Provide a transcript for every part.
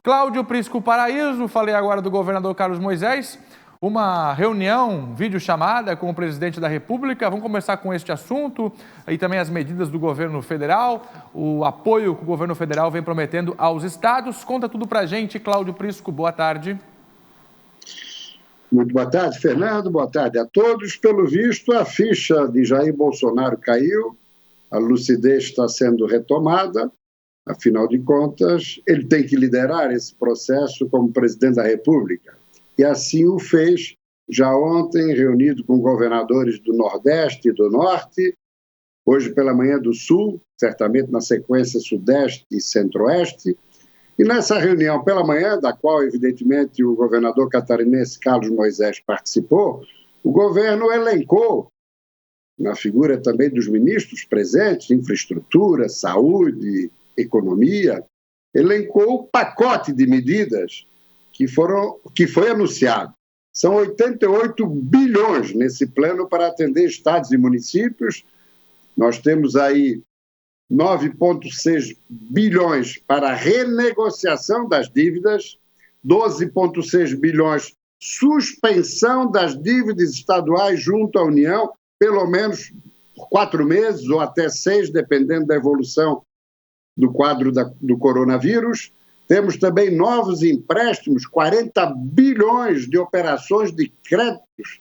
Cláudio Prisco Paraíso, falei agora do governador Carlos Moisés. Uma reunião, videochamada com o presidente da República. Vamos começar com este assunto e também as medidas do governo federal, o apoio que o governo federal vem prometendo aos estados. Conta tudo pra gente, Cláudio Prisco. Boa tarde. Muito boa tarde, Fernando. Boa tarde a todos. Pelo visto, a ficha de Jair Bolsonaro caiu, a lucidez está sendo retomada. Afinal de contas, ele tem que liderar esse processo como presidente da República. E assim o fez já ontem, reunido com governadores do Nordeste e do Norte, hoje pela manhã do Sul, certamente na sequência Sudeste e Centro-Oeste. E nessa reunião pela manhã, da qual, evidentemente, o governador catarinense Carlos Moisés participou, o governo elencou, na figura também dos ministros presentes, infraestrutura, saúde, economia, elencou o pacote de medidas que foi anunciado. São 88 bilhões nesse plano para atender estados e municípios. Nós temos aí 9,6 bilhões para a renegociação das dívidas, 12,6 bilhões suspensão das dívidas estaduais junto à União, pelo menos por 4 meses ou até 6, dependendo da evolução do quadro do coronavírus. Temos também novos empréstimos, 40 bilhões de operações de créditos,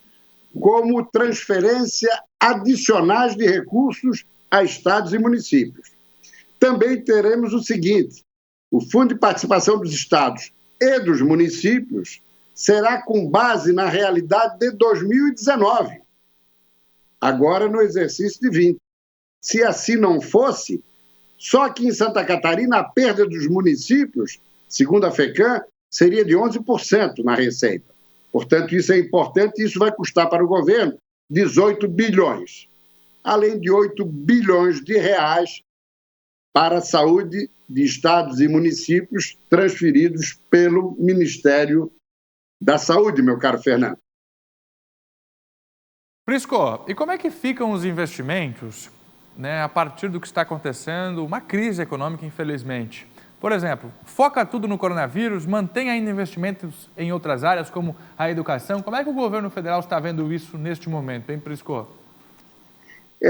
como transferência adicionais de recursos a estados e municípios. Também teremos o seguinte: o Fundo de Participação dos Estados e dos Municípios será com base na realidade de 2019, agora no exercício de 20. Se assim não fosse, só que em Santa Catarina a perda dos municípios, segundo a FECAM, seria de 11% na receita. Portanto, isso é importante e isso vai custar para o governo 18 bilhões, além de 8 bilhões de reais para a saúde de estados e municípios transferidos pelo Ministério da Saúde, meu caro Fernando. Prisco, e como é que ficam os investimentos, a partir do que está acontecendo, uma crise econômica, infelizmente? Por exemplo, foca tudo no coronavírus, mantém ainda investimentos em outras áreas, como a educação. Como é que o governo federal está vendo isso neste momento, hein, Prisco?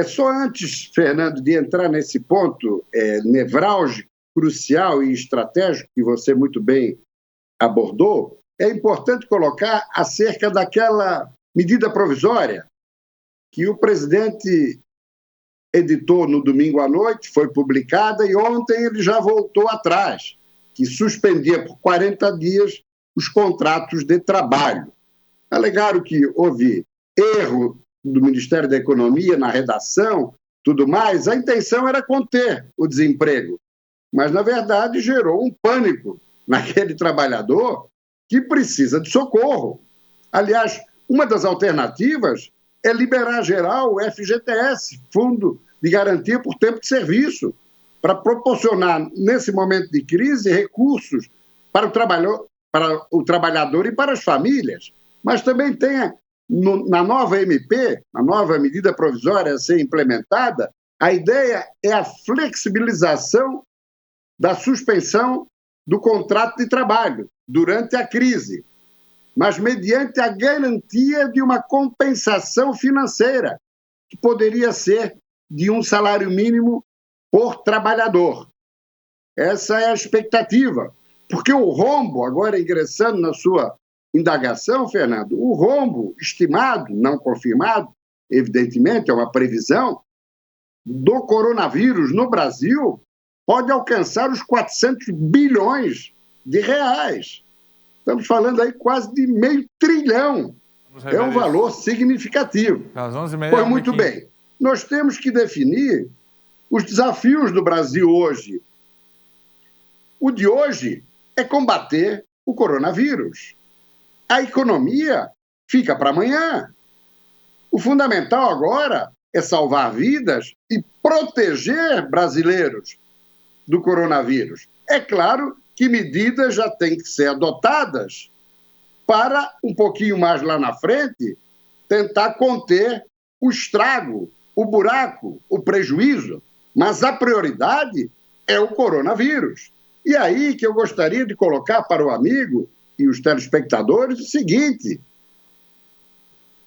Só antes, Fernando, de entrar nesse ponto nevrálgico, crucial e estratégico que você muito bem abordou, é importante colocar acerca daquela medida provisória que o presidente editou no domingo à noite, foi publicada e ontem ele já voltou atrás, que suspendia por 40 dias os contratos de trabalho. Alegaram que houve erro do Ministério da Economia na redação, tudo mais. A intenção era conter o desemprego, mas, na verdade, gerou um pânico naquele trabalhador que precisa de socorro. Aliás, uma das alternativas é liberar geral o FGTS, Fundo de Garantia por Tempo de Serviço, para proporcionar, nesse momento de crise, recursos para o trabalhador e para as famílias. Mas também tem, na nova MP, na nova medida provisória a ser implementada, a ideia é a flexibilização da suspensão do contrato de trabalho durante a crise, mas mediante a garantia de uma compensação financeira, que poderia ser de um salário mínimo por trabalhador. Essa é a expectativa, porque o rombo, agora ingressando na sua indagação, Fernando, o rombo estimado, não confirmado, evidentemente é uma previsão, do coronavírus no Brasil pode alcançar os 400 bilhões de reais. Estamos falando aí quase de $500 bilhão. É um valor significativo. Às 11h30. Pois muito bem. Nós temos que definir os desafios do Brasil hoje. O de hoje é combater o coronavírus. A economia fica para amanhã. O fundamental agora é salvar vidas e proteger brasileiros do coronavírus. É claro que medidas já têm que ser adotadas para, um pouquinho mais lá na frente, tentar conter o estrago, o buraco, o prejuízo. Mas a prioridade é o coronavírus. E aí que eu gostaria de colocar para o amigo e os telespectadores o seguinte: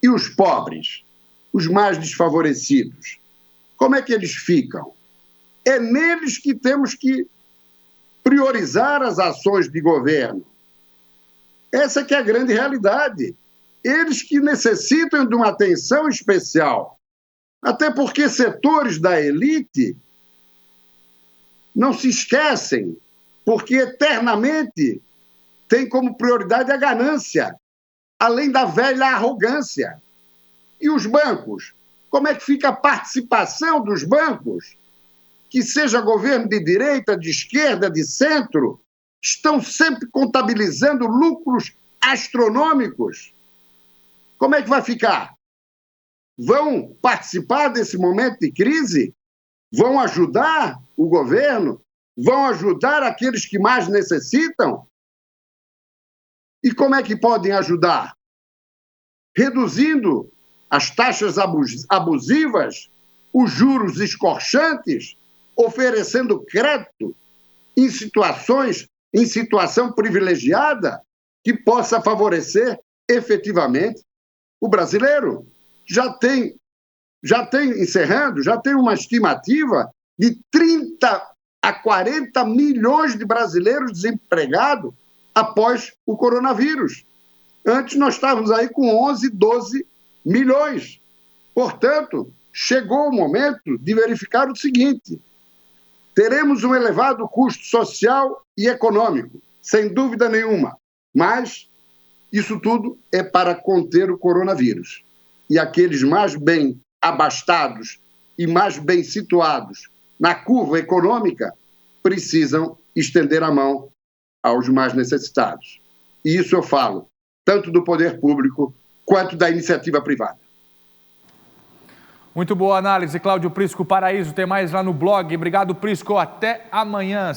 e os pobres, os mais desfavorecidos, como é que eles ficam? É neles que temos que priorizar as ações de governo. Essa que é a grande realidade. Eles que necessitam de uma atenção especial. Até porque setores da elite não se esquecem, porque eternamente tem como prioridade a ganância, além da velha arrogância. E os bancos? Como é que fica a participação dos bancos? Que seja governo de direita, de esquerda, de centro, estão sempre contabilizando lucros astronômicos. Como é que vai ficar? Vão participar desse momento de crise? Vão ajudar o governo? Vão ajudar aqueles que mais necessitam? E como é que podem ajudar? Reduzindo as taxas abusivas, os juros escorchantes, oferecendo crédito em situação privilegiada que possa favorecer efetivamente o brasileiro. Já tem uma estimativa de 30 a 40 milhões de brasileiros desempregados após o coronavírus. Antes nós estávamos aí com 11, 12 milhões. Portanto, chegou o momento de verificar o seguinte: teremos um elevado custo social e econômico, sem dúvida nenhuma, mas isso tudo é para conter o coronavírus. E aqueles mais bem abastados e mais bem situados na curva econômica precisam estender a mão aos mais necessitados. E isso eu falo tanto do poder público quanto da iniciativa privada. Muito boa análise, Cláudio Prisco Paraíso. Tem mais lá no blog. Obrigado, Prisco. Até amanhã.